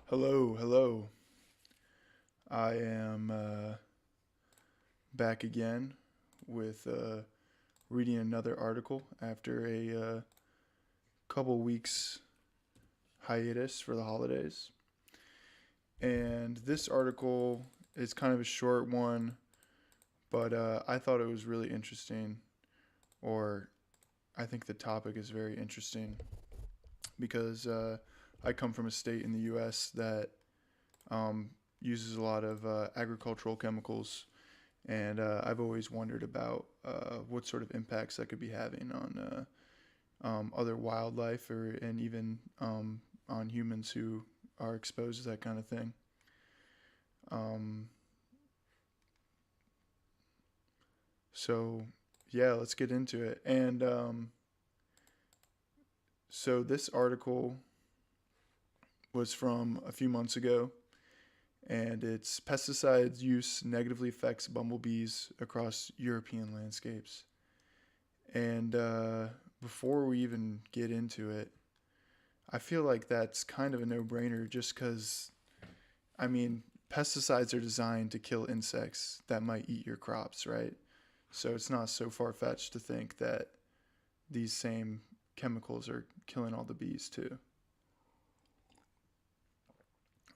Hello, hello. I am back again with reading another article after a couple weeks hiatus for the holidays. And this article is kind of a short one, but I thought it was really interesting, or I think the topic is very interesting because I come from a state in the U.S. that um, uses a lot of agricultural chemicals. And I've always wondered about what sort of impacts that could be having on other wildlife and even on humans who are exposed to that kind of thing. Um, so, yeah, let's get into it. And so, this article was from a few months ago, and it's pesticides use negatively affects bumblebees across European landscapes. And before we even get into it, I feel like that's kind of a no brainer just because, I mean, pesticides are designed to kill insects that might eat your crops, right? So it's not so far fetched to think that these same chemicals are killing all the bees too.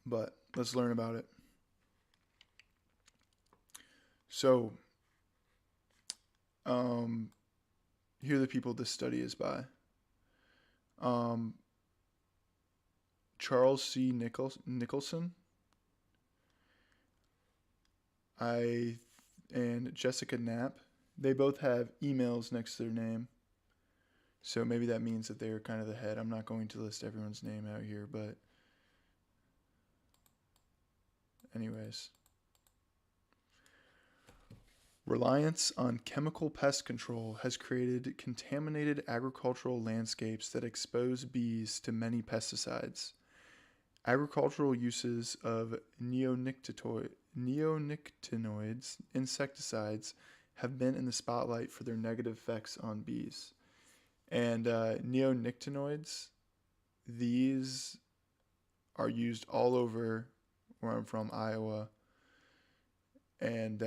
But let's learn about it. So, um, here are the people this study is by. Um, Charles C. Nicholson, I and Jessica Knapp. They both have emails next to their name, so maybe that means that they're kind of the head. I'm not going to list everyone's name out here, but anyways. Reliance on chemical pest control has created contaminated agricultural landscapes that expose bees to many pesticides. Agricultural uses of neonicotinoids, insecticides, have been in the spotlight for their negative effects on bees. And neonicotinoids, these are used all over where I'm from, Iowa. And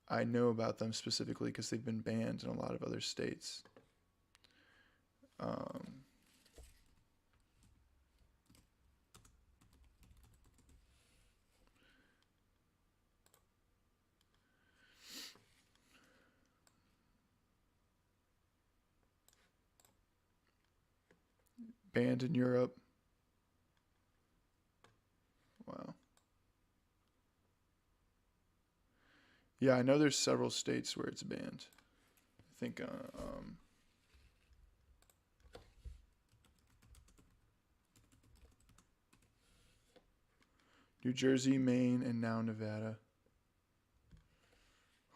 I know about them specifically because they've been banned in a lot of other states. Um, Banned in Europe. Wow. Yeah, I know there's several states where it's banned. I think New Jersey, Maine, and now Nevada.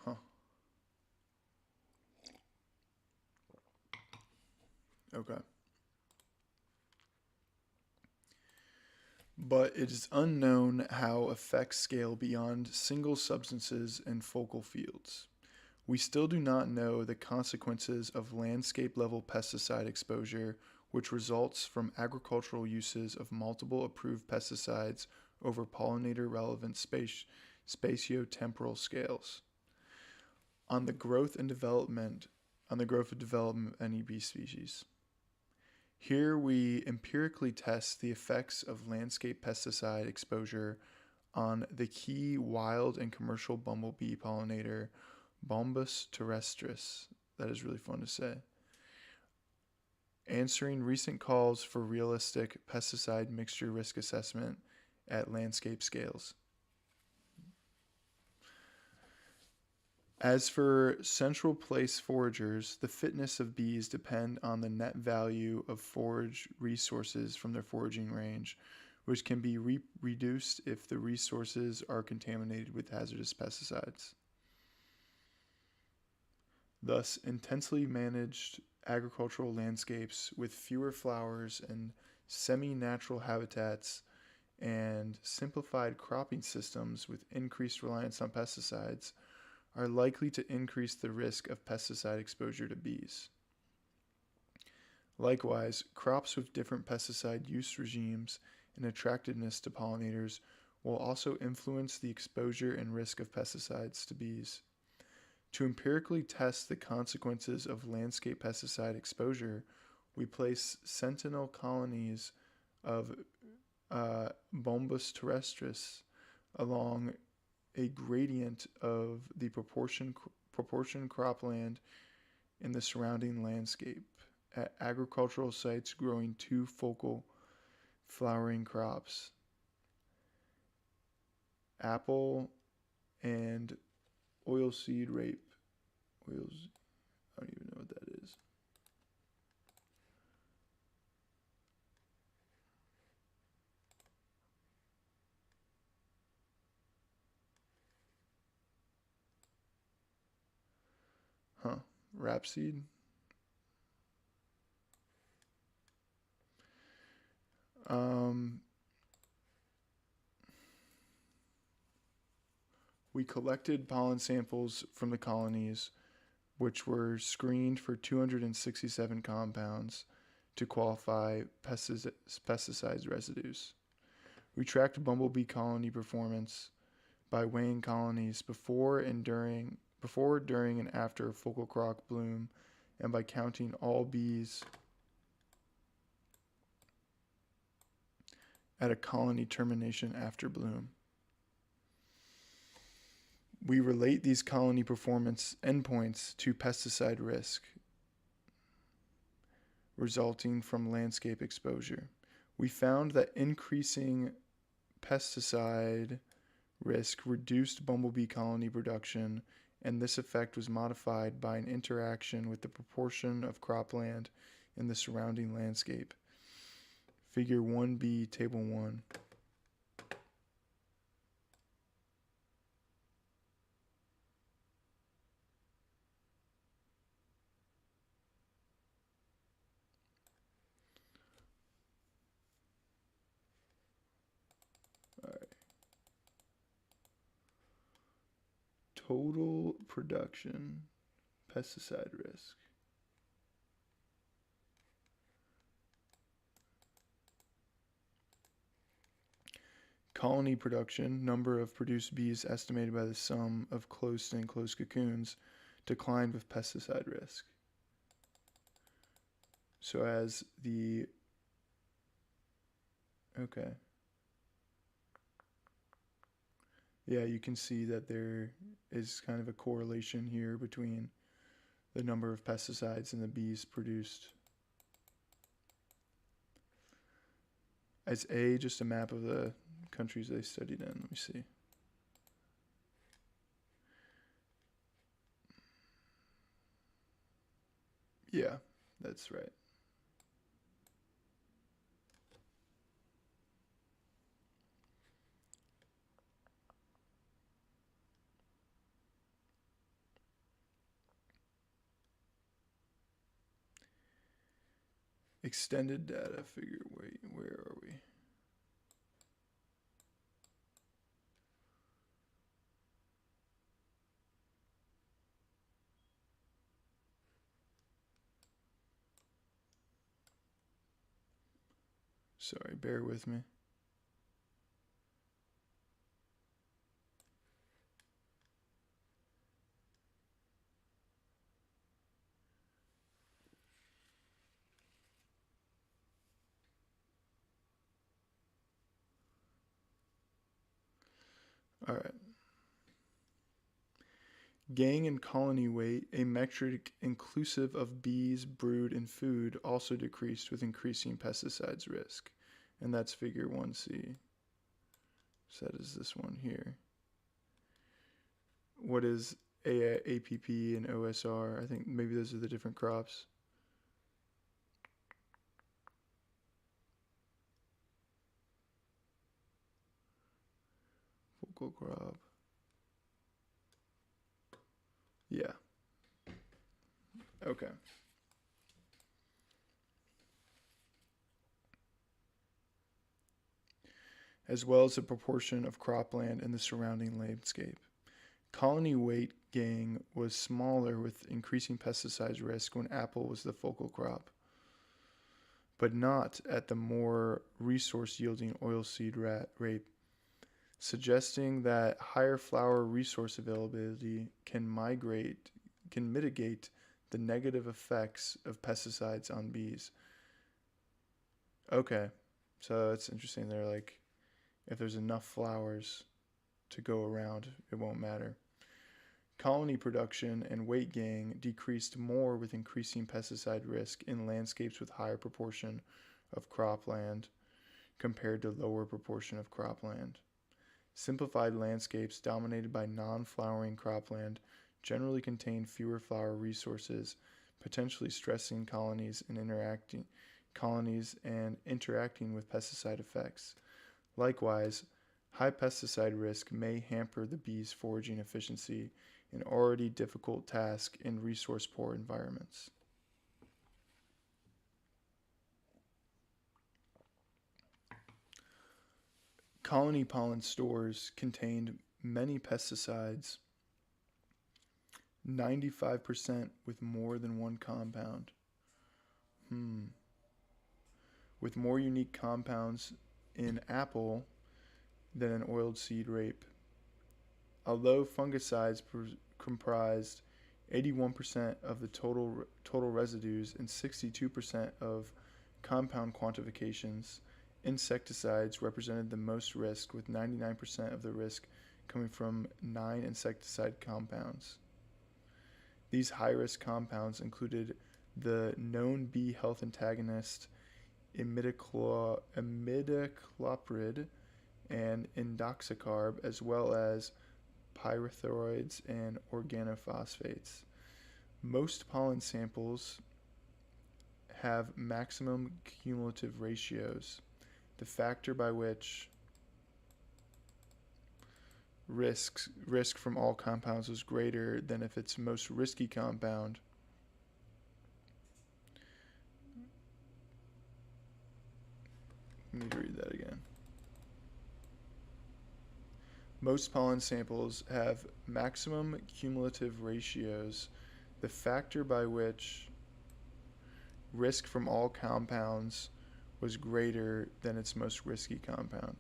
Huh. Okay. But it is unknown how effects scale beyond single substances and focal fields. We still do not know the consequences of landscape level pesticide exposure, which results from agricultural uses of multiple approved pesticides over pollinator relevant spatiotemporal scales. On the growth and development on the growth and development of any bee species. Here we empirically test the effects of landscape pesticide exposure on the key wild and commercial bumblebee pollinator Bombus terrestris. That is really fun to say. Answering recent calls for realistic pesticide mixture risk assessment at landscape scales. As for central place foragers, the fitness of bees depend on the net value of forage resources from their foraging range, which can be reduced if the resources are contaminated with hazardous pesticides. Thus, intensely managed agricultural landscapes with fewer flowers and semi natural habitats and simplified cropping systems with increased reliance on pesticides are likely to increase the risk of pesticide exposure to bees. Likewise, crops with different pesticide use regimes and attractiveness to pollinators will also influence the exposure and risk of pesticides to bees. To empirically test the consequences of landscape pesticide exposure, we place sentinel colonies of Bombus terrestris along a gradient of the proportion cropland in the surrounding landscape at agricultural sites growing two focal flowering crops, apple and oilseed rape. I don't even know what that is. Huh. Rapeseed? We collected pollen samples from the colonies, which were screened for 267 compounds to qualify pesticides residues. We tracked bumblebee colony performance by weighing colonies before, during, and after focal crop bloom, and by counting all bees at a colony termination after bloom. We relate these colony performance endpoints to pesticide risk resulting from landscape exposure. We found that increasing pesticide risk reduced bumblebee colony production, and this effect was modified by an interaction with the proportion of cropland in the surrounding landscape. Figure 1b, Table 1. Total production, pesticide risk. Colony production, number of produced bees estimated by the sum of closed and enclosed cocoons, declined with pesticide risk. So as the, okay. Yeah, you can see that there is kind of a correlation here between the number of pesticides and the bees produced. Is A just a map of the countries they studied in? Let me see. Yeah, that's right. Extended data figure. Wait, where are we? Sorry, bear with me. All right. Gang and colony weight, a metric inclusive of bees, brood, and food, also decreased with increasing pesticides risk. And that's figure 1C. So that is this one here. What is APP and OSR? I think maybe those are the different crops. Focal crop. Yeah. Okay. As well as the proportion of cropland in the surrounding landscape. Colony weight gain was smaller with increasing pesticides risk when apple was the focal crop. but not at the more resource-yielding oilseed rape, suggesting that higher flower resource availability can mitigate the negative effects of pesticides on bees. Okay, so it's interesting. They're like, if there's enough flowers to go around, it won't matter. Colony production and weight gain decreased more with increasing pesticide risk in landscapes with higher proportion of cropland compared to lower proportion of cropland. Simplified landscapes dominated by non-flowering cropland generally contain fewer flower resources, potentially stressing colonies and interacting with pesticide effects. Likewise, high pesticide risk may hamper the bees' foraging efficiency, an already difficult task in resource-poor environments. Colony pollen stores contained many pesticides, 95% with more than one compound. With more unique compounds in apple than in oiled seed rape. Although fungicides comprised 81% of the total residues and 62% of compound quantifications, insecticides represented the most risk, with 99% of the risk coming from 9 insecticide compounds. These high-risk compounds included the known bee health antagonist imidacloprid and indoxacarb, as well as pyrethroids and organophosphates. Most pollen samples have maximum cumulative ratios, the factor by which risk from all compounds was greater than if its most risky compound Let me read that again. Most pollen samples have maximum cumulative ratios, the factor by which risk from all compounds was greater than its most risky compound.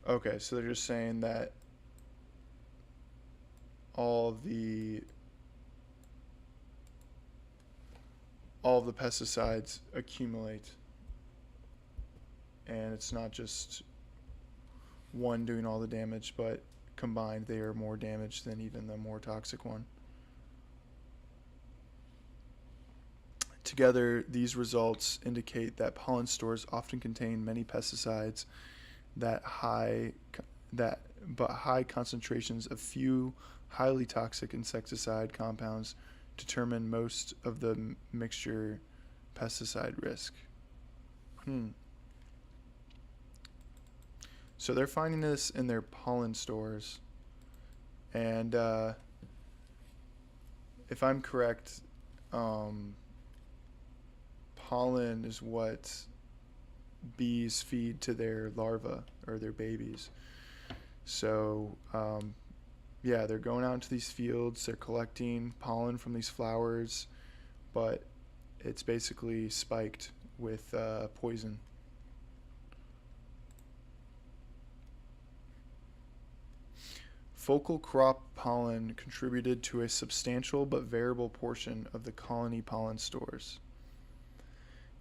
Okay, so they're just saying that all of the pesticides accumulate, and it's not just one doing all the damage, but combined they are more damaged than even the more toxic one. Together, these results indicate that pollen stores often contain many pesticides but high concentrations of few highly toxic insecticide compounds determine most of the mixture pesticide risk. So they're finding this in their pollen stores, and if I'm correct, pollen is what bees feed to their larvae or their babies. So yeah, they're going out into these fields, they're collecting pollen from these flowers, but it's basically spiked with poison. Focal crop pollen contributed to a substantial but variable portion of the colony pollen stores,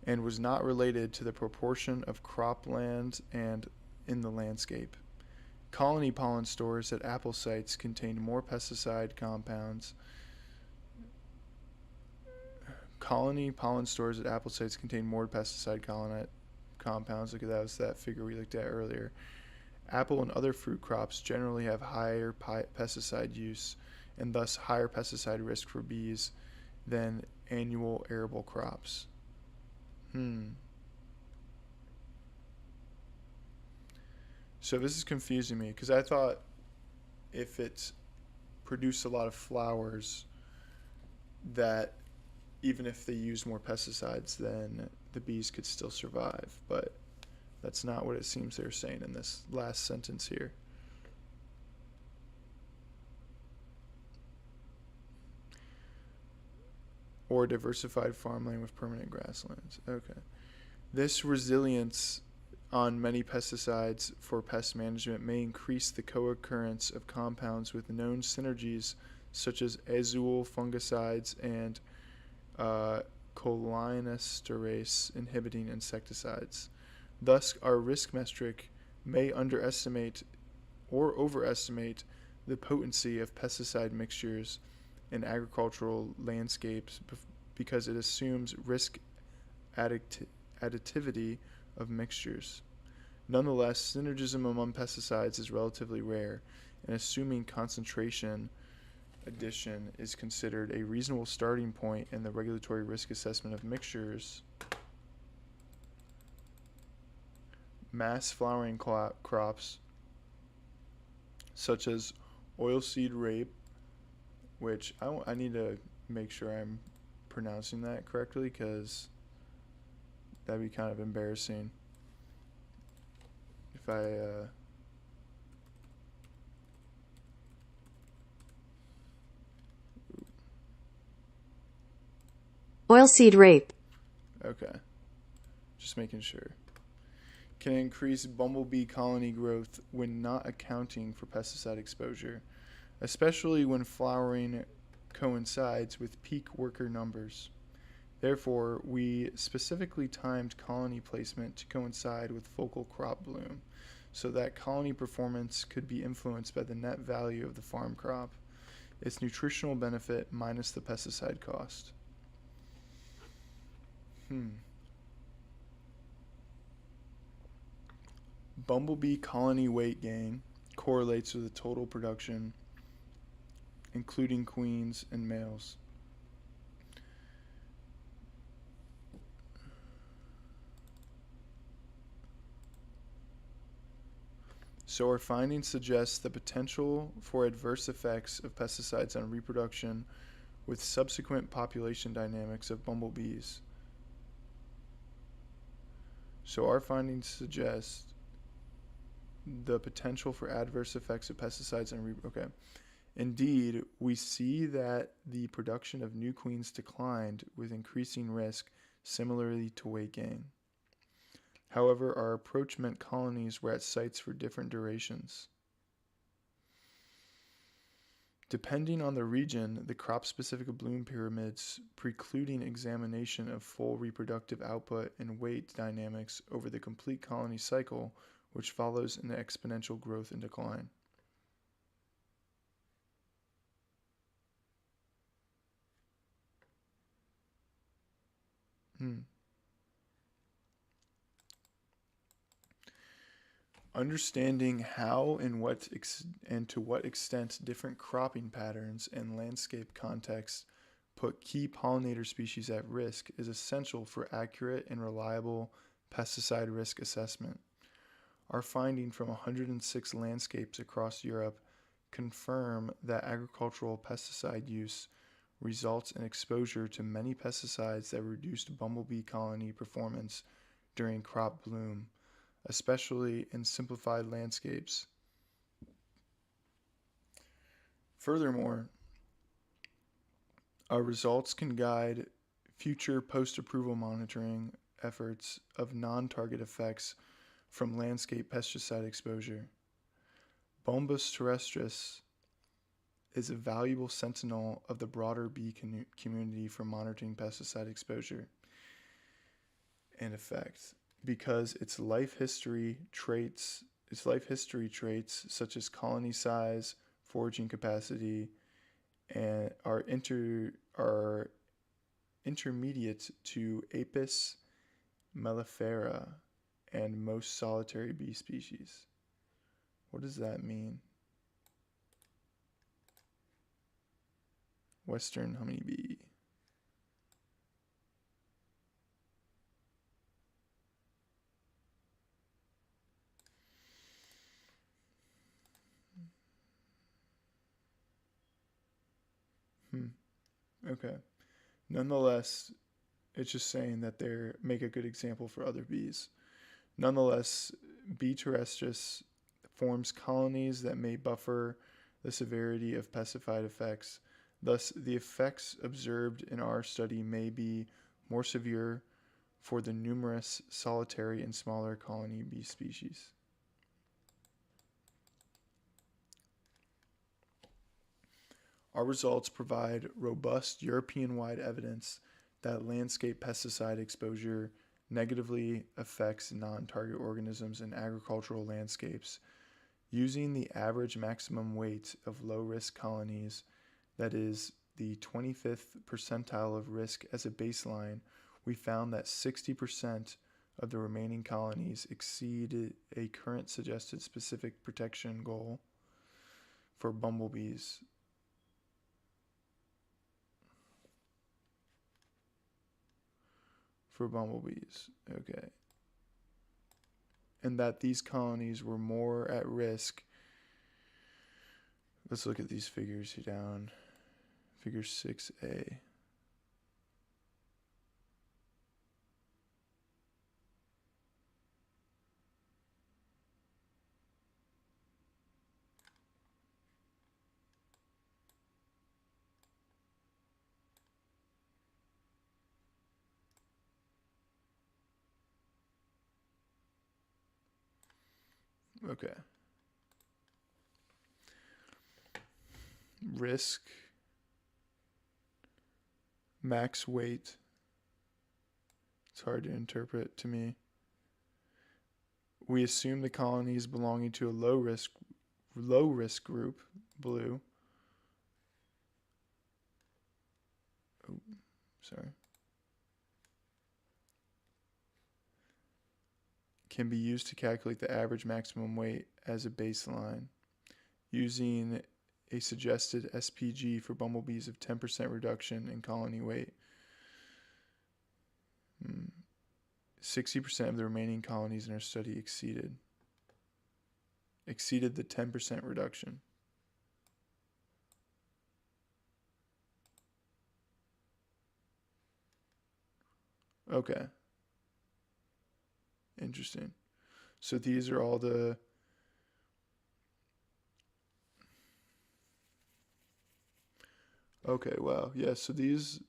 and was not related to the proportion of cropland and in the landscape. Colony pollen stores at apple sites contained more pesticide compounds. Colony pollen stores at apple sites contain more pesticide compounds. Look at that, was that figure we looked at earlier. Apple and other fruit crops generally have higher pesticide use and thus higher pesticide risk for bees than annual arable crops. So this is confusing me, because I thought if it produced a lot of flowers, that even if they used more pesticides, then the bees could still survive. But that's not what it seems they're saying in this last sentence here. or diversified farmland with permanent grasslands. Okay. This resilience on many pesticides for pest management may increase the co-occurrence of compounds with known synergies such as azole fungicides and cholinesterase inhibiting insecticides. Thus, our risk metric may underestimate or overestimate the potency of pesticide mixtures in agricultural landscapes because it assumes risk additivity of mixtures. Nonetheless, synergism among pesticides is relatively rare, and assuming concentration addition is considered a reasonable starting point in the regulatory risk assessment of mixtures. Mass flowering crops such as oilseed rape, which I need to make sure I'm pronouncing that correctly because that'd be kind of embarrassing if I Oilseed rape. okay, just making sure. Can increase bumblebee colony growth when not accounting for pesticide exposure, especially when flowering coincides with peak worker numbers. Therefore, we specifically timed colony placement to coincide with focal crop bloom so that colony performance could be influenced by the net value of the farm crop, its nutritional benefit minus the pesticide cost. Bumblebee colony weight gain correlates with the total production, including queens and males. So our findings suggest the potential for adverse effects of pesticides on reproduction with subsequent population dynamics of bumblebees. So our findings suggest the potential for adverse effects of pesticides on okay. Indeed, we see that the production of new queens declined with increasing risk, similarly to weight gain. However, our approach meant colonies were at sites for different durations. Depending on the region, the crop-specific bloom pyramids precluding examination of full reproductive output and weight dynamics over the complete colony cycle, which follows an exponential growth and decline. Understanding how and to what extent different cropping patterns and landscape contexts put key pollinator species at risk is essential for accurate and reliable pesticide risk assessment. Our finding from 106 landscapes across Europe confirm that agricultural pesticide use results in exposure to many pesticides that reduced bumblebee colony performance during crop bloom, especially in simplified landscapes. Furthermore, our results can guide future post-approval monitoring efforts of non-target effects from landscape pesticide exposure. Bombus terrestris is a valuable sentinel of the broader bee community for monitoring pesticide exposure and effects because its life history traits such as colony size, foraging capacity, and are intermediate to Apis mellifera and most solitary bee species. What does that mean? Western honeybee. Okay. Nonetheless, it's just saying that they make a good example for other bees. Nonetheless, B. terrestris forms colonies that may buffer the severity of pesticide effects Thus, the effects observed in our study may be more severe for the numerous solitary and smaller colony bee species. Our results provide robust European-wide evidence that landscape pesticide exposure negatively affects non-target organisms in agricultural landscapes. Using the average maximum weight of low-risk colonies, that is, the 25th percentile of risk as a baseline, we found that 60% of the remaining colonies exceeded a current suggested specific protection goal for bumblebees. Okay. And that these colonies were more at risk. Let's look at these figures here down. Figure 6A. Okay. Risk, max weight. It's hard to interpret to me. We assume the colonies belonging to a low risk group, blue. Oh, sorry. Can be used to calculate the average maximum weight as a baseline, using a suggested SPG for bumblebees of 10% reduction in colony weight. 60% of the remaining colonies in our study exceeded the 10% reduction. Okay. Interesting. So these are all the okay, wow. Yeah, so these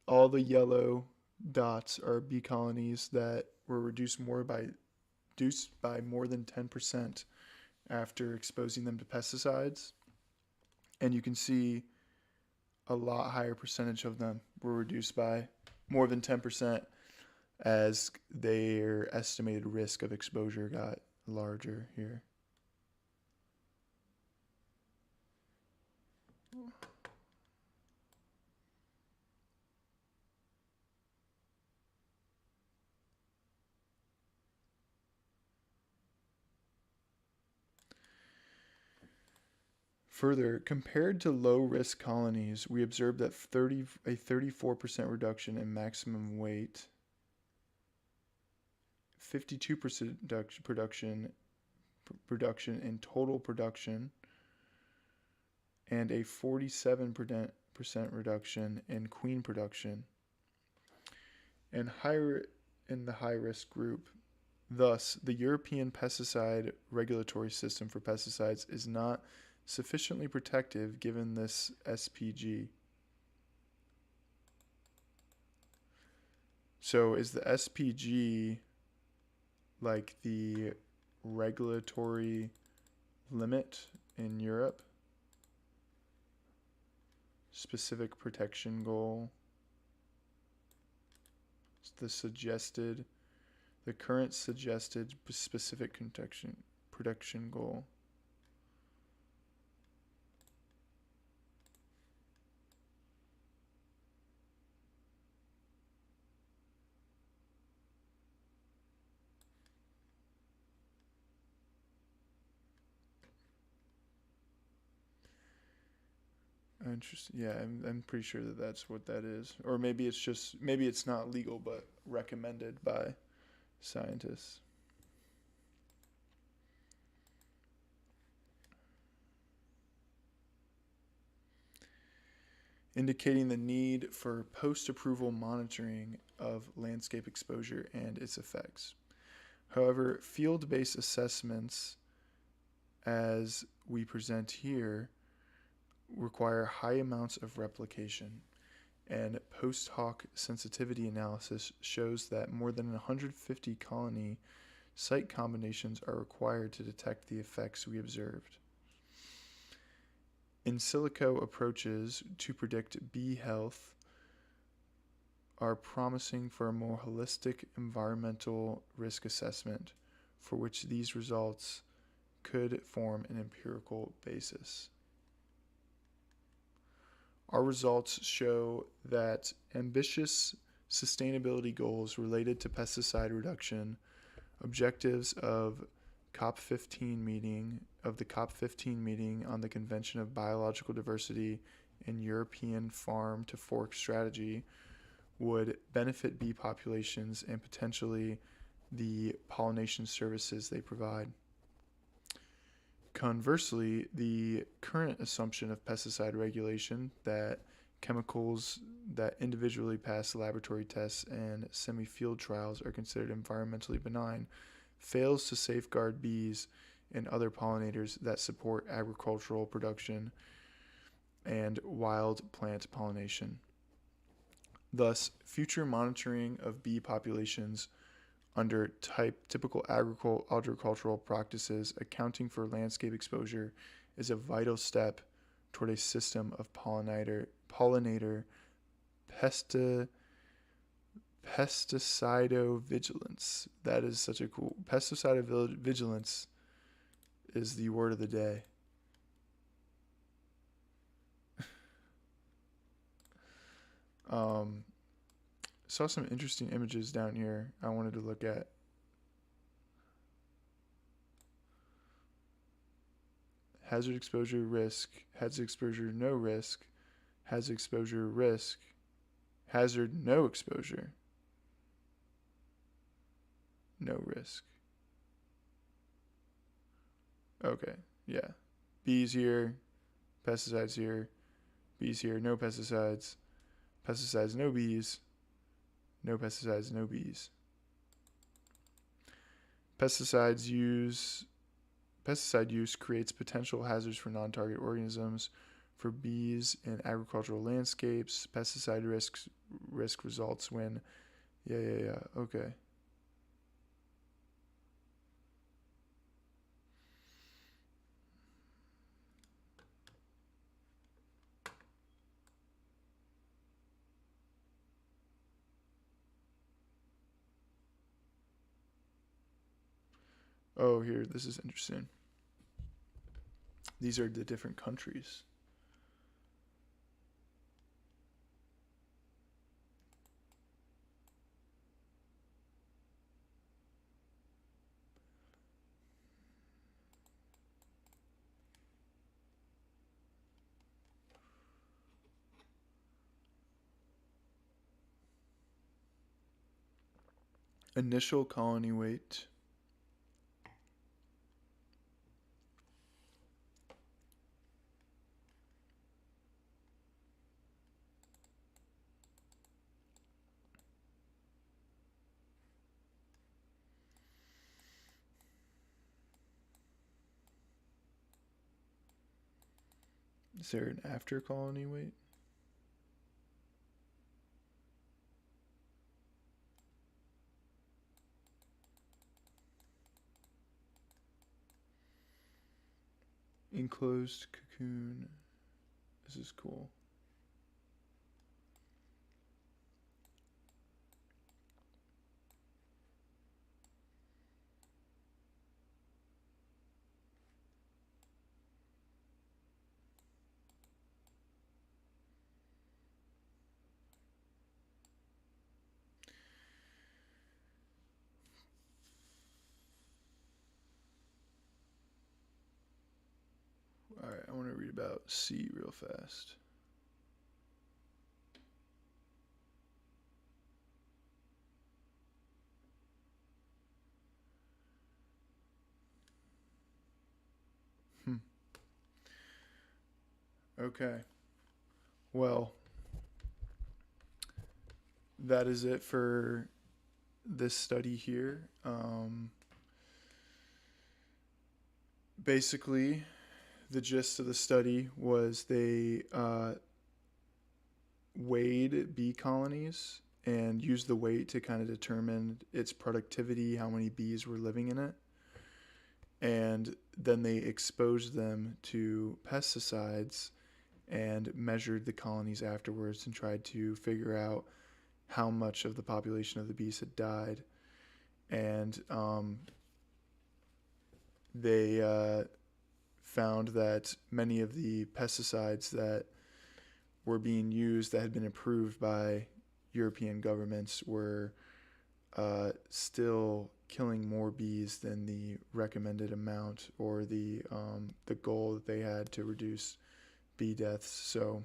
all the yellow dots are bee colonies that were reduced by more than 10% after exposing them to pesticides. And you can see a lot higher percentage of them were reduced by more than 10% as their estimated risk of exposure got larger here. Further, compared to low-risk colonies, we observed that a 34% reduction in maximum weight, 52% reduction in total production, and a 47% reduction in queen production, and higher in the high-risk group. Thus, the European pesticide regulatory system for pesticides is not sufficiently protective given this SPG. So is the SPG like the regulatory limit in Europe? Specific protection goal? The current suggested specific protection goal. Interesting. Yeah, I'm pretty sure that that's what that is. Or maybe it's not legal, but recommended by scientists. Indicating the need for post-approval monitoring of landscape exposure and its effects. However, field-based assessments, as we present here, require high amounts of replication, and post hoc sensitivity analysis shows that more than 150 colony site combinations are required to detect the effects we observed. In silico approaches to predict bee health are promising for a more holistic environmental risk assessment, for which these results could form an empirical basis. Our results show that ambitious sustainability goals related to pesticide reduction, objectives of the COP15 meeting on the Convention of Biological Diversity and European Farm to Fork Strategy would benefit bee populations and potentially the pollination services they provide. Conversely, the current assumption of pesticide regulation that chemicals that individually pass laboratory tests and semi-field trials are considered environmentally benign fails to safeguard bees and other pollinators that support agricultural production and wild plant pollination. Thus, future monitoring of bee populations under typical agricultural practices accounting for landscape exposure is a vital step toward a system of pollinator pesticidovigilance. That is such a cool... Pesticidovigilance is the word of the day. Saw some interesting images down here I wanted to look at. Hazard exposure risk, hazard exposure no risk, hazard exposure risk, hazard no exposure, no risk. Okay, yeah. Bees here, pesticides here, bees here, no pesticides, pesticides no bees, no pesticides, no bees. Pesticide use creates potential hazards for non-target organisms, for bees in agricultural landscapes. Pesticide risk results when, okay. Oh, here, this is interesting. These are the different countries. Initial colony weight. Is there an after colony weight? Enclosed cocoon. This is cool. All right, I want to read about C real fast. Okay. Well, that is it for this study here. Basically, the gist of the study was they weighed bee colonies and used the weight to kind of determine its productivity, how many bees were living in it. And then they exposed them to pesticides and measured the colonies afterwards and tried to figure out how much of the population of the bees had died. And they found that many of the pesticides that were being used that had been approved by European governments were still killing more bees than the recommended amount or the goal that they had to reduce bee deaths. So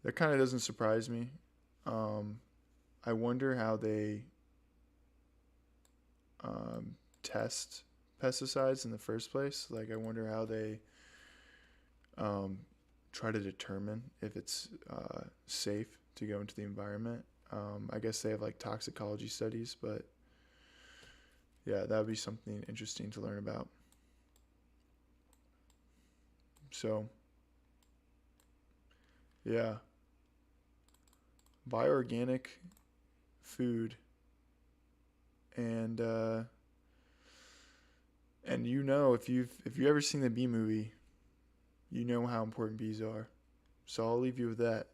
that kind of doesn't surprise me. I wonder how they test pesticides in the first place. Like, I wonder how they try to determine if it's safe to go into the environment. I guess they have like toxicology studies, but yeah, that would be something interesting to learn about. So, yeah, buy organic food, and if you've ever seen the Bee Movie, you know how important bees are. So I'll leave you with that.